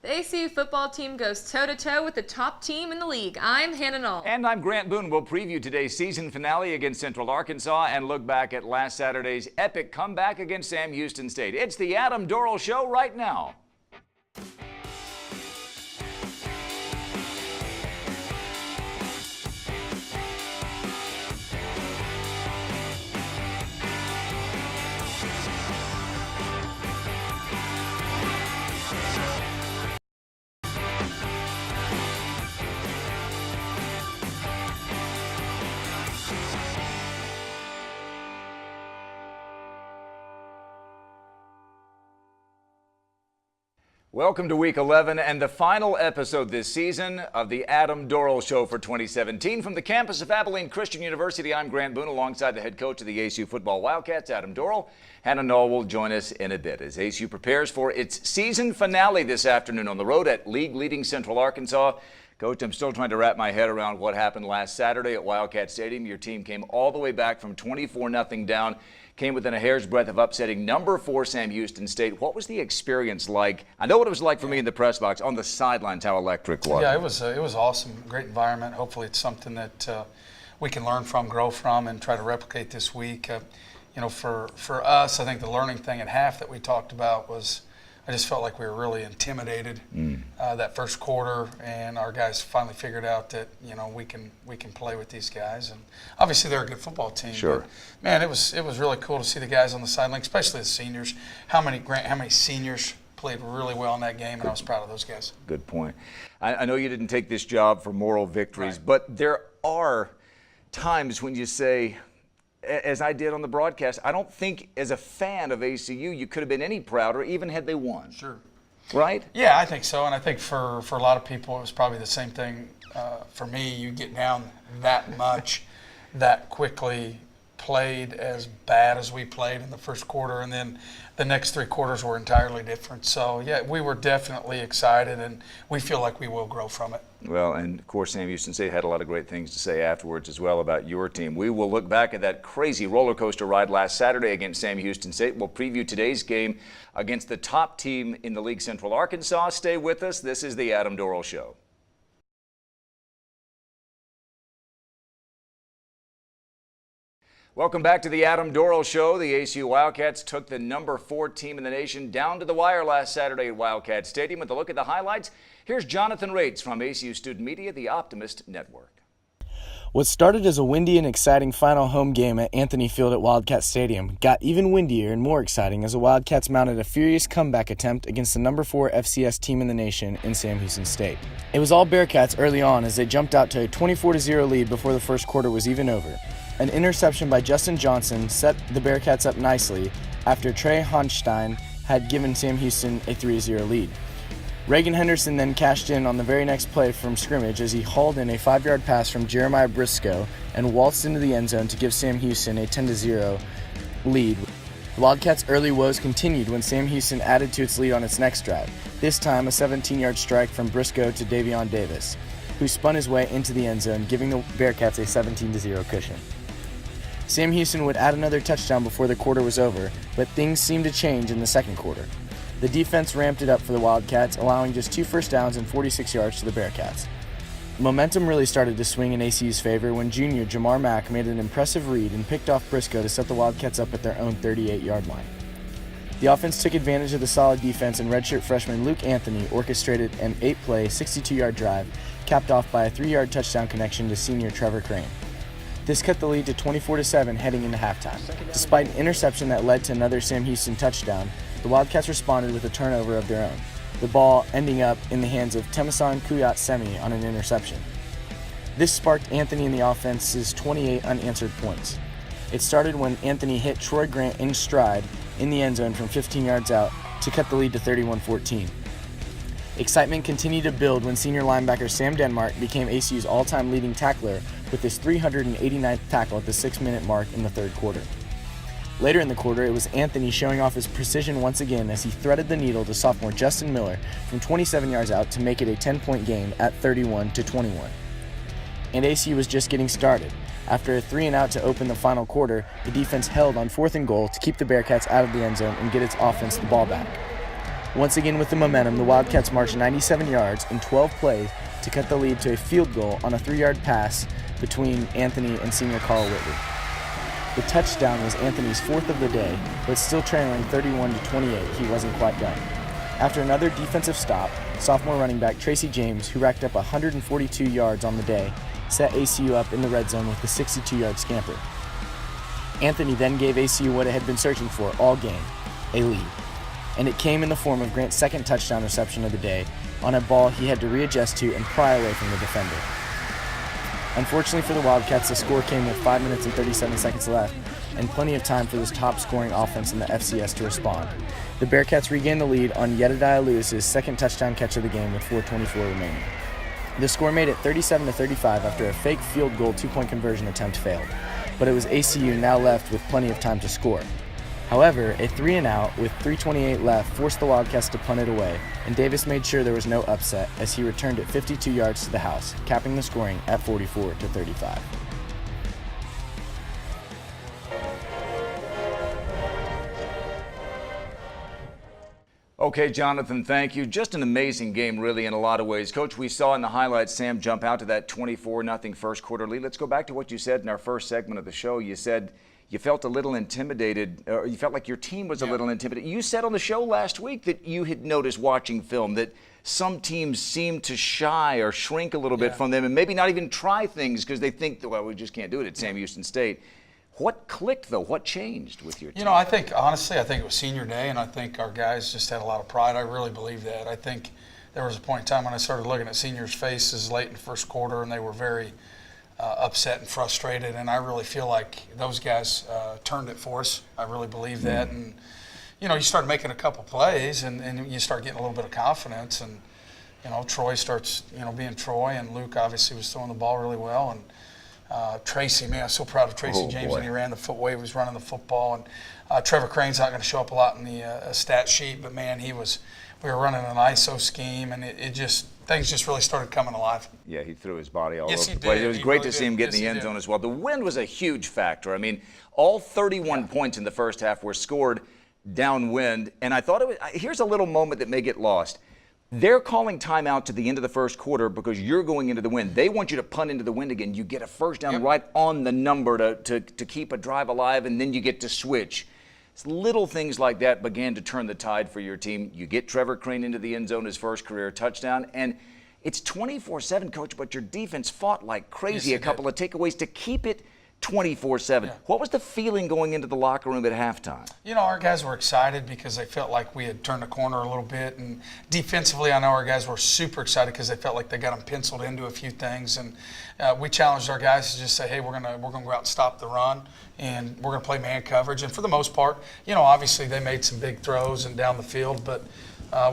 The ACU football team goes toe-to-toe with the top team in the league. I'm Hannah Null. And I'm Grant Boone. We'll preview today's season finale against Central Arkansas and look back at last Saturday's epic comeback against Sam Houston State. It's the Adam Dorrel Show right now. Welcome to Week 11 and the final episode this season of the Adam Dorrel Show for 2017. From the campus of Abilene Christian University, I'm Grant Boone alongside the head coach of the ACU football Wildcats, Adam Dorrel. Hannah Null will join us in a bit as ACU prepares for its season finale this afternoon on the road at league-leading Central Arkansas. Coach, I'm still trying to wrap my head around what happened last Saturday at Wildcat Stadium. Your team came all the way back from 24-0 down, came within a hair's breadth of upsetting number 4 Sam Houston State. What was the experience like? I know what it was like for me in the press box, on the sidelines, how electric was. Yeah, it was awesome. Great environment. Hopefully it's something that we can learn from, grow from, and try to replicate this week. You know, for us, I think the learning thing at half that we talked about was I just felt like we were really intimidated that first quarter, and our guys finally figured out that, you know, we can play with these guys, and obviously they're a good football team. Sure. But, man, it was really cool to see the guys on the sideline, especially the seniors. How many seniors played really well in that game, and I was proud of those guys. Good point. I know you didn't take this job for moral victories, right, but there are times when you say, as I did on the broadcast, I don't think as a fan of ACU you could have been any prouder even had they won. Sure. Right? Yeah, I think so, and I think for a lot of people it was probably the same thing. For me, you get down that much, that quickly, played as bad as we played in the first quarter, and then the next 3 quarters were entirely different. So, yeah, we were definitely excited, and we feel like we will grow from it. Well, and of course, Sam Houston State had a lot of great things to say afterwards as well about your team. We will look back at that crazy roller coaster ride last Saturday against Sam Houston State. We'll preview today's game against the top team in the league, Central Arkansas. Stay with us. This is the Adam Dorrel Show. Welcome back to the Adam Dorrel Show. The ACU Wildcats took the number 4 team in the nation down to the wire last Saturday at Wildcat Stadium. With a look at the highlights, here's Jonathan Rates from ACU Student Media, the Optimist Network. What started as a windy and exciting final home game at Anthony Field at Wildcat Stadium got even windier and more exciting as the Wildcats mounted a furious comeback attempt against the number 4 FCS team in the nation in Sam Houston State. It was all Bearcats early on as they jumped out to a 24-0 lead before the first quarter was even over. An interception by Justin Johnson set the Bearcats up nicely after Trey Honstein had given Sam Houston a 3-0 lead. Reagan Henderson then cashed in on the very next play from scrimmage as he hauled in a 5-yard pass from Jeremiah Briscoe and waltzed into the end zone to give Sam Houston a 10-0 lead. The Wildcats' early woes continued when Sam Houston added to its lead on its next drive, this time a 17-yard strike from Briscoe to Davion Davis, who spun his way into the end zone, giving the Bearcats a 17-0 cushion. Sam Houston would add another touchdown before the quarter was over, but things seemed to change in the second quarter. The defense ramped it up for the Wildcats, allowing just 2 first downs and 46 yards to the Bearcats. Momentum really started to swing in ACU's favor when junior Jamar Mack made an impressive read and picked off Briscoe to set the Wildcats up at their own 38-yard line. The offense took advantage of the solid defense, and redshirt freshman Luke Anthony orchestrated an 8-play, 62-yard drive, capped off by a 3-yard touchdown connection to senior Trevor Crane. This cut the lead to 24-7 heading into halftime. Despite an interception that led to another Sam Houston touchdown, the Wildcats responded with a turnover of their own, the ball ending up in the hands of Temasan Kuyat-Semi on an interception. This sparked Anthony in the offense's 28 unanswered points. It started when Anthony hit Troy Grant in stride in the end zone from 15 yards out to cut the lead to 31-14. Excitement continued to build when senior linebacker Sam Denmark became ACU's all-time leading tackler with his 389th tackle at the 6-minute mark in the third quarter. Later in the quarter, it was Anthony showing off his precision once again as he threaded the needle to sophomore Justin Miller from 27 yards out to make it a 10-point game at 31-21. And ACU was just getting started. After a 3-and-out to open the final quarter, the defense held on 4th and goal to keep the Bearcats out of the end zone and get its offense the ball back. Once again with the momentum, the Wildcats marched 97 yards in 12 plays to cut the lead to a field goal on a 3-yard pass between Anthony and senior Carl Whitley. The touchdown was Anthony's 4th of the day, but still trailing 31-28, he wasn't quite done. After another defensive stop, sophomore running back Tracy James, who racked up 142 yards on the day, set ACU up in the red zone with a 62-yard scamper. Anthony then gave ACU what it had been searching for all game, a lead. And it came in the form of Grant's second touchdown reception of the day on a ball he had to readjust to and pry away from the defender. Unfortunately for the Wildcats, the score came with 5 minutes and 37 seconds left and plenty of time for this top-scoring offense in the FCS to respond. The Bearcats regained the lead on Jedediah Lewis's second touchdown catch of the game with 4:24 remaining. The score made it 37-35 after a fake field goal 2-point conversion attempt failed, but it was ACU now left with plenty of time to score. However, a 3-and-out with 3:28 left forced the Wildcats to punt it away, and Davis made sure there was no upset as he returned it 52 yards to the house, capping the scoring at 44-35. Okay, Jonathan, thank you. Just an amazing game, really, in a lot of ways. Coach, we saw in the highlights Sam jump out to that 24-0 first quarter lead. Let's go back to what you said in our first segment of the show. You said you felt a little intimidated, or you felt like your team was a little intimidated. You said on the show last week that you had noticed watching film that some teams seem to shy or shrink a little bit from them and maybe not even try things because they think, well, we just can't do it at Sam Houston State. What clicked, though? What changed with your team? You know, I think, honestly, I think it was senior day, and I think our guys just had a lot of pride. I really believe that. I think there was a point in time when I started looking at seniors' faces late in the first quarter, and they were very upset and frustrated, and I really feel like those guys turned it for us. I really believe that. And, you know, you start making a couple plays, and you start getting a little bit of confidence, and, you know, Troy starts, you know, being Troy, and Luke obviously was throwing the ball really well, and Tracy, man, I'm so proud of Tracy James when he ran the way he was running the football. And Trevor Crane's not going to show up a lot in the stat sheet, but man, we were running an ISO scheme, and things just really started coming alive. Yeah, he threw his body all Yes, over he the place. did. It was He great really to see him did. get in the Yes, end he zone did. as well. The wind was a huge factor. I mean, all 31 points in the first half were scored downwind, and I thought here's a little moment that may get lost. They're calling timeout to the end of the first quarter because you're going into the wind. They want you to punt into the wind again. You get a first down right on the number to keep a drive alive, and then you get to switch. It's little things like that began to turn the tide for your team. You get Trevor Crane into the end zone, his first career touchdown, and it's 24-7, Coach, but your defense fought like crazy. Yes, a couple of takeaways to keep it 24-7. Yeah. What was the feeling going into the locker room at halftime? You know, our guys were excited because they felt like we had turned the corner a little bit. And defensively, I know our guys were super excited because they felt like they got them penciled into a few things. And we challenged our guys to just say, hey, we're gonna go out and stop the run, and we're going to play man coverage. And for the most part, you know, obviously they made some big throws and down the field, but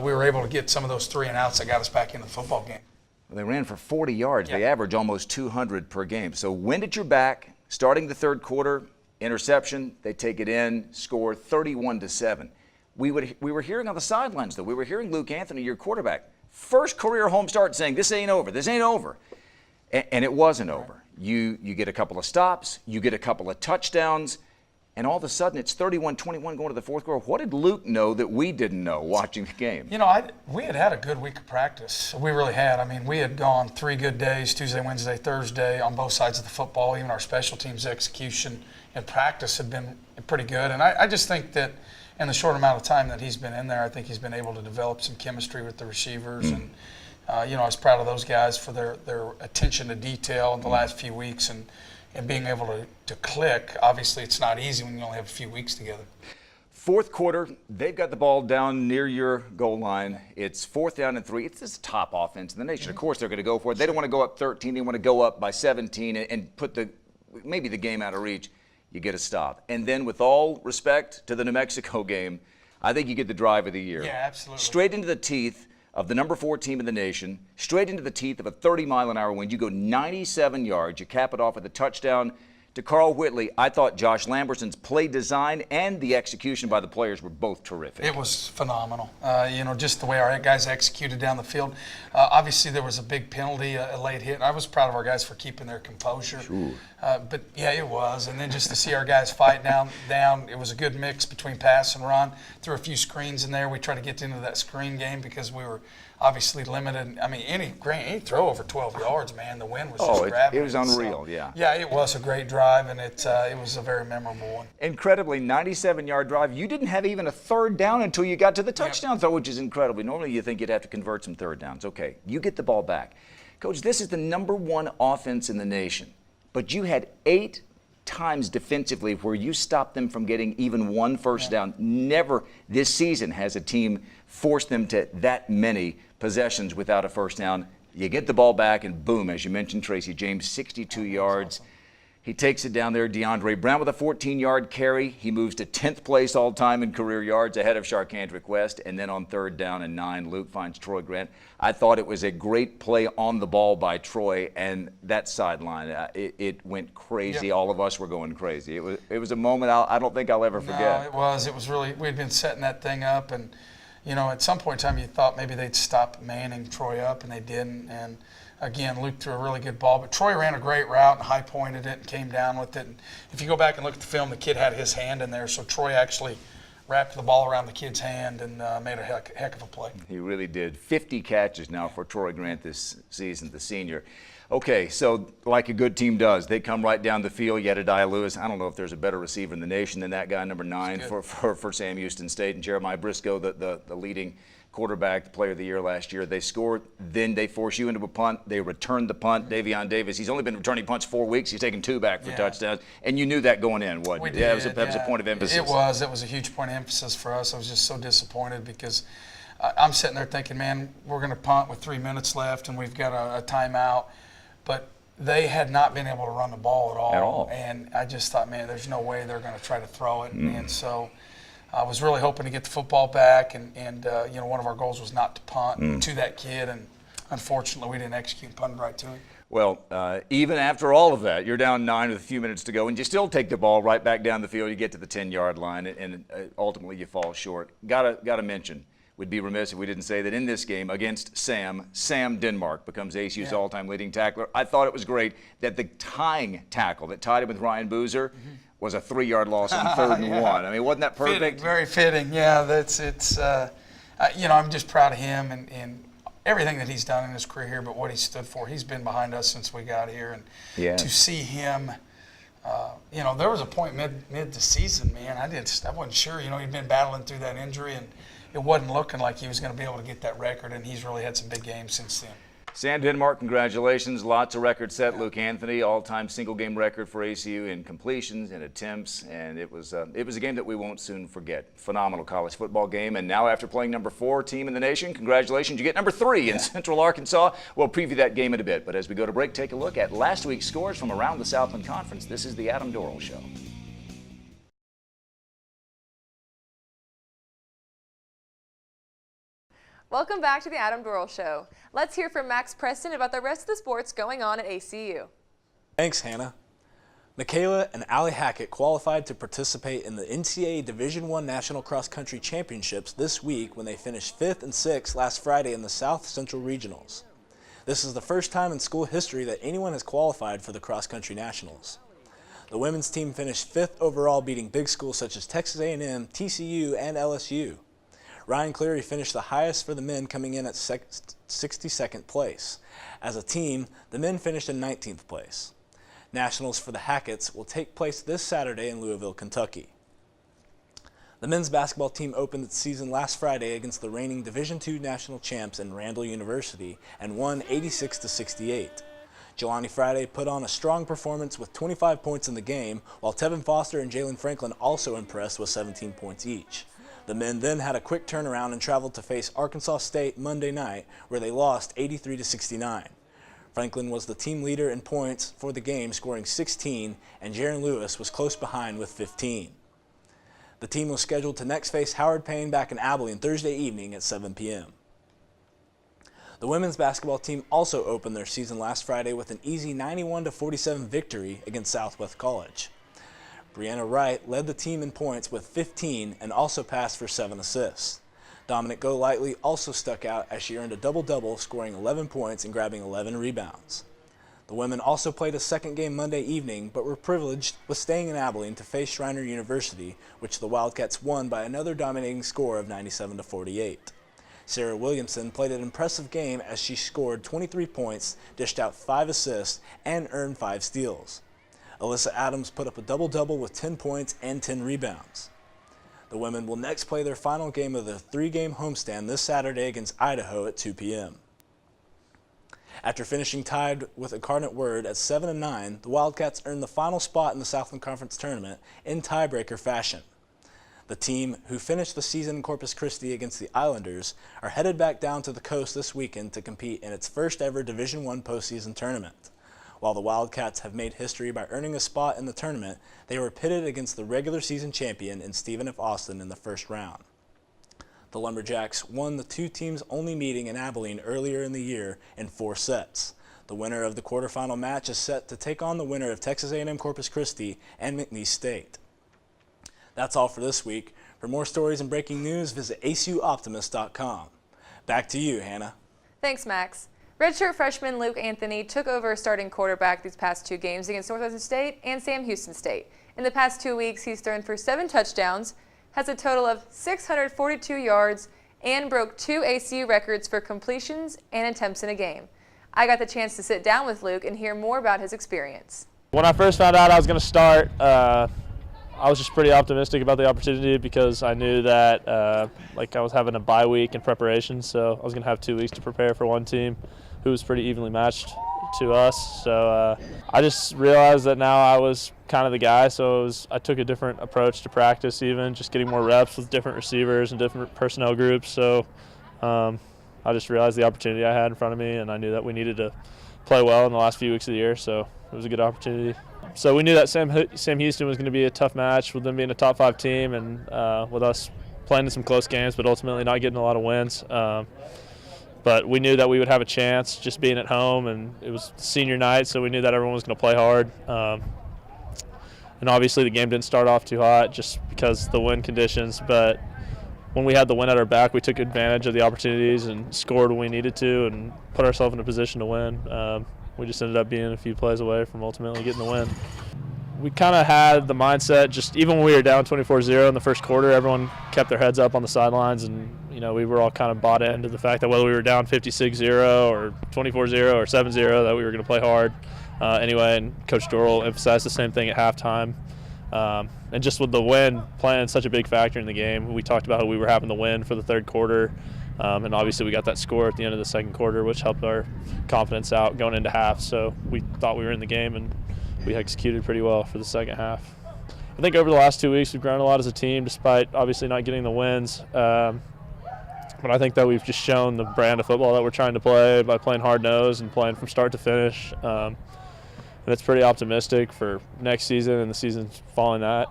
we were able to get some of those 3-and-outs that got us back in the football game. Well, they ran for 40 yards. Yeah. They average almost 200 per game. So wind at your back. Starting the third quarter, interception, they take it in, score 31-7. We were hearing on the sidelines, though, we were hearing Luke Anthony, your quarterback, first career home start saying, this ain't over, this ain't over. And it wasn't over. You get a couple of stops, you get a couple of touchdowns, and all of a sudden it's 31-21 going to the fourth quarter. What did Luke know that we didn't know watching the game? You know, we had a good week of practice. We really had. I mean, we had gone 3 good days, Tuesday, Wednesday, Thursday, on both sides of the football. Even our special teams execution and practice had been pretty good. And I just think that in the short amount of time that he's been in there, I think he's been able to develop some chemistry with the receivers. And, you know, I was proud of those guys for their attention to detail in the last few weeks and being able to click. Obviously, it's not easy when you only have a few weeks together. Fourth quarter, they've got the ball down near your goal line. It's 4th down and 3. It's this top offense in the nation. Of course, they're going to go for it. They don't want to go up 13. They want to go up by 17 and put maybe the game out of reach. You get a stop. And then, with all respect to the New Mexico game, I think you get the drive of the year. Yeah, absolutely. Straight into the teeth of the number 4 team in the nation, straight into the teeth of a 30-mile-an-hour wind. You go 97 yards. You cap it off with a touchdown to Carl Whitley. I thought Josh Lamberson's play design and the execution by the players were both terrific. It was phenomenal. You know, just the way our guys executed down the field. Obviously, there was a big penalty, a late hit. I was proud of our guys for keeping their composure. But yeah, it was. And then just to see our guys fight down, it was a good mix between pass and run. Threw a few screens in there. We tried to get into that screen game because we were obviously limited. I mean, any throw over 12 yards, man. The wind was just grabbing. It was unreal, yeah. Yeah, it was a great drive, and it was a very memorable one. Incredibly, 97-yard drive. You didn't have even a third down until you got to the touchdown throw, which is incredible. Normally you think you'd have to convert some third downs. Okay, you get the ball back. Coach, this is the #1 offense in the nation, but you had 8 times defensively where you stopped them from getting even one first down. Never this season has a team forced them to that many possessions without a first down. You get the ball back, and boom, as you mentioned, Tracy James, 62 yards. Awesome. He takes it down there. DeAndre Brown with a 14-yard carry. He moves to 10th place all-time in career yards ahead of Sharkandrick West. And then on 3rd down and 9, Luke finds Troy Grant. I thought it was a great play on the ball by Troy, and that sideline, it went crazy. Yep. All of us were going crazy. It was a moment I don't think I'll ever forget. No, it was. It was really, we'd been setting that thing up, and, you know, at some point in time you thought maybe they'd stop manning Troy up, and they didn't. And again, Luke threw a really good ball, but Troy ran a great route and high-pointed it and came down with it. And if you go back and look at the film, the kid had his hand in there, so Troy actually wrapped the ball around the kid's hand and made a heck of a play. He really did. 50 catches now for Troy Grant this season, the senior. Okay, so like a good team does, they come right down the field. Jedediah Lewis, I don't know if there's a better receiver in the nation than that guy, number 9 for Sam Houston State, and Jeremiah Briscoe, the leading quarterback, the player of the year last year. They scored, then they force you into a punt. They returned the punt. Davion Davis, he's only been returning punts 4 weeks. He's taken 2 back for touchdowns. And you knew that going in, what? We did, that was a point of emphasis. It was a huge point of emphasis for us. I was just so disappointed because I'm sitting there thinking, man, we're going to punt with 3 minutes left and we've got a timeout. But they had not been able to run the ball at all. And I just thought, man, there's no way they're going to try to throw it. And so I was really hoping to get the football back, and you know, one of our goals was not to punt to that kid, and unfortunately we didn't execute and punt right to him. Well, even after all of that, you're down 9 with a few minutes to go, and you still take the ball right back down the field. You get to the 10-yard line, and ultimately you fall short. Gotta mention, we'd be remiss if we didn't say that in this game against Sam Denmark becomes ASU's all-time leading tackler. I thought it was great that the tying tackle that tied him with Ryan Boozer was a 3-yard loss on 3rd and 1. I mean, wasn't that perfect? Fitting, very fitting. Yeah, you know, I'm just proud of him and everything that he's done in his career here, but what he stood for. He's been behind us since we got here, and to see him, you know, there was a point mid the season, man. I wasn't sure. You know, he'd been battling through that injury, and it wasn't looking like he was going to be able to get that record, and he's really had some big games since then. Sam Denmark, congratulations. Lots of records set. Luke Anthony, all-time single-game record for ACU in completions and attempts, and it was a game that we won't soon forget. Phenomenal college football game, and now after playing number 4 team in the nation, congratulations, you get number 3 in Central Arkansas. We'll preview that game in a bit, but as we go to break, take a look at last week's scores from around the Southland Conference. This is the Adam Dorrel Show. Welcome back to the Adam Dorrel Show. Let's hear from Max Preston about the rest of the sports going on at ACU. Thanks, Hannah. Michaela and Allie Hackett qualified to participate in the NCAA Division I National Cross Country Championships this week when they finished 5th and 6th last Friday in the South Central Regionals. This is the first time in school history that anyone has qualified for the Cross Country Nationals. The women's team finished 5th overall, beating big schools such as Texas A&M, TCU, and LSU. Ryan Cleary finished the highest for the men, coming in at 62nd place. As a team, the men finished in 19th place. Nationals for the Hacketts will take place this Saturday in Louisville, Kentucky. The men's basketball team opened its season last Friday against the reigning Division II national champs in Randall University and won 86-68. Jelani Friday put on a strong performance with 25 points in the game, while Tevin Foster and Jalen Franklin also impressed with 17 points each. The men then had a quick turnaround and traveled to face Arkansas State Monday night, where they lost 83-69. Franklin was the team leader in points for the game, scoring 16, and Jaron Lewis was close behind with 15. The team was scheduled to next face Howard Payne back in Abilene Thursday evening at 7 p.m. The women's basketball team also opened their season last Friday with an easy 91-47 victory against Southwest College. Brianna Wright led the team in points with 15 and also passed for 7 assists. Dominic Golightly also stuck out as she earned a double-double, scoring 11 points and grabbing 11 rebounds. The women also played a second game Monday evening, but were privileged with staying in Abilene to face Shriner University, which the Wildcats won by another dominating score of 97-48. Sarah Williamson played an impressive game as she scored 23 points, dished out 5 assists, and earned 5 steals. Alyssa Adams put up a double-double with 10 points and 10 rebounds. The women will next play their final game of their 3-game homestand this Saturday against Idaho at 2 p.m. After finishing tied with Incarnate Word at 7-9, the Wildcats earned the final spot in the Southland Conference Tournament in tiebreaker fashion. The team, who finished the season in Corpus Christi against the Islanders, are headed back down to the coast this weekend to compete in its first ever Division I postseason tournament. While the Wildcats have made history by earning a spot in the tournament, they were pitted against the regular season champion in Stephen F. Austin in the first round. The Lumberjacks won the two teams' only meeting in Abilene earlier in the year in 4 sets. The winner of the quarterfinal match is set to take on the winner of Texas A&M Corpus Christi and McNeese State. That's all for this week. For more stories and breaking news, visit acuoptimist.com. Back to you, Hannah. Thanks, Max. Redshirt freshman Luke Anthony took over starting quarterback these past 2 games against Northwestern State and Sam Houston State. In the past 2 weeks, he's thrown for 7 touchdowns, has a total of 642 yards, and broke 2 ACU records for completions and attempts in a game. I got the chance to sit down with Luke and hear more about his experience. When I first found out I was going to start, I was just pretty optimistic about the opportunity because I knew that I was having a bye week in preparation, so I was going to have 2 weeks to prepare for one team who was pretty evenly matched to us. So I just realized that now I was kind of the guy, so I took a different approach to practice, even just getting more reps with different receivers and different personnel groups. So I just realized the opportunity I had in front of me, and I knew that we needed to play well in the last few weeks of the year, so it was a good opportunity. So we knew that Sam Houston was going to be a tough match with them being a top 5 team and with us playing in some close games, but ultimately not getting a lot of wins. But we knew that we would have a chance just being at home, and it was senior night, so we knew that everyone was going to play hard. And obviously the game didn't start off too hot just because of the wind conditions, but when we had the win at our back, we took advantage of the opportunities and scored when we needed to and put ourselves in a position to win. We just ended up being a few plays away from ultimately getting the win. We kind of had the mindset, just even when we were down 24-0 in the first quarter, everyone kept their heads up on the sidelines, and we were all kind of bought into the fact that whether we were down 56-0 or 24-0 or 7-0, that we were going to play hard anyway. And Coach Dorrel emphasized the same thing at halftime. And just with the win playing such a big factor in the game, we talked about how we were having the win for the third quarter. And obviously we got that score at the end of the second quarter, which helped our confidence out going into half. So we thought we were in the game, and we executed pretty well for the second half. I think over the last 2 weeks we've grown a lot as a team, despite obviously not getting the wins. But I think that we've just shown the brand of football that we're trying to play by playing hard-nosed and playing from start to finish. And it's pretty optimistic for next season and the seasons following that.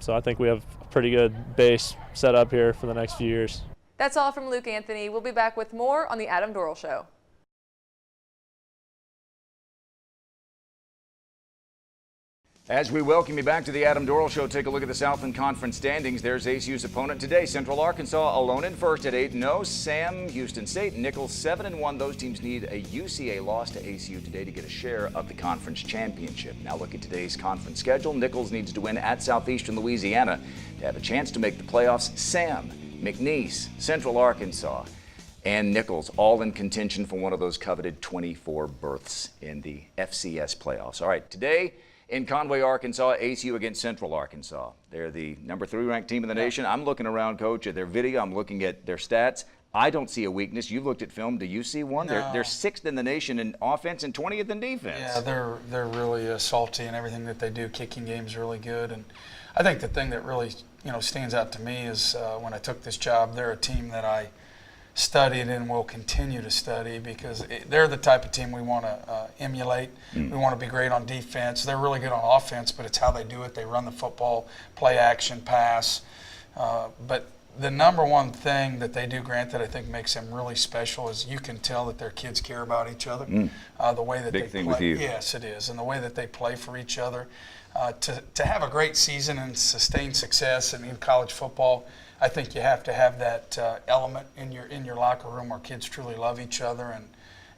So I think we have a pretty good base set up here for the next few years. That's all from Luke Anthony. We'll be back with more on The Adam Dorrel Show. As we welcome you back to the Adam Dorrel Show, take a look at the Southland Conference standings. There's ACU's opponent today. Central Arkansas alone in first at 8-0. Sam, Houston State, Nichols 7-1. Those teams need a UCA loss to ACU today to get a share of the conference championship. Now look at today's conference schedule. Nichols needs to win at Southeastern Louisiana to have a chance to make the playoffs. Sam, McNeese, Central Arkansas, and Nichols all in contention for one of those coveted 24 berths in the FCS playoffs. All right, today in Conway, Arkansas, ACU against Central Arkansas. They're the number 3 ranked team in the nation. I'm looking around, Coach, at their video. I'm looking at their stats. I don't see a weakness. You've looked at film. Do you see one? No. They're 6th in the nation in offense and 20th in defense. Yeah, they're really salty in everything that they do. Kicking game's really good, and I think the thing that really stands out to me is when I took this job, they're a team that I studied and will continue to study because they're the type of team we want to emulate. We want to be great on defense. They're really good on offense, but it's how they do it. They run the football, play action, pass. But the number one thing that they do, Grant, that I think makes them really special is you can tell that their kids care about each other. The way that Big they thing play. with you. Yes, it is. And the way that they play for each other. To have a great season and sustain success in college football, I think you have to have that element in your locker room where kids truly love each other,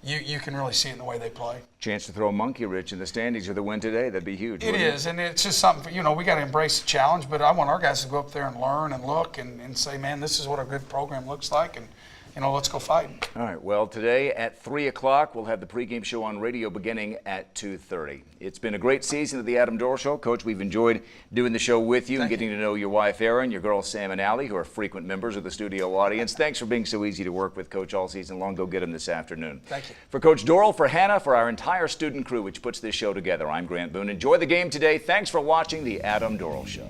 you can really see it in the way they play. Chance to throw a monkey wrench in the standings with the win today. That'd be huge. It is, and it's just something, we got to embrace the challenge, but I want our guys to go up there and learn and look and say, man, this is what a good program looks like, and let's go fight. All right, well, today at 3 o'clock, we'll have the pregame show on radio beginning at 2:30. It's been a great season of the Adam Dorrel Show. Coach, we've enjoyed doing the show with you and getting to know your wife, Erin, your girls, Sam and Allie, who are frequent members of the studio audience. Thanks for being so easy to work with, Coach, all season long. Go get them this afternoon. Thank you. For Coach Dorrel, for Hannah, for our entire student crew which puts this show together, I'm Grant Boone. Enjoy the game today. Thanks for watching the Adam Dorrel Show.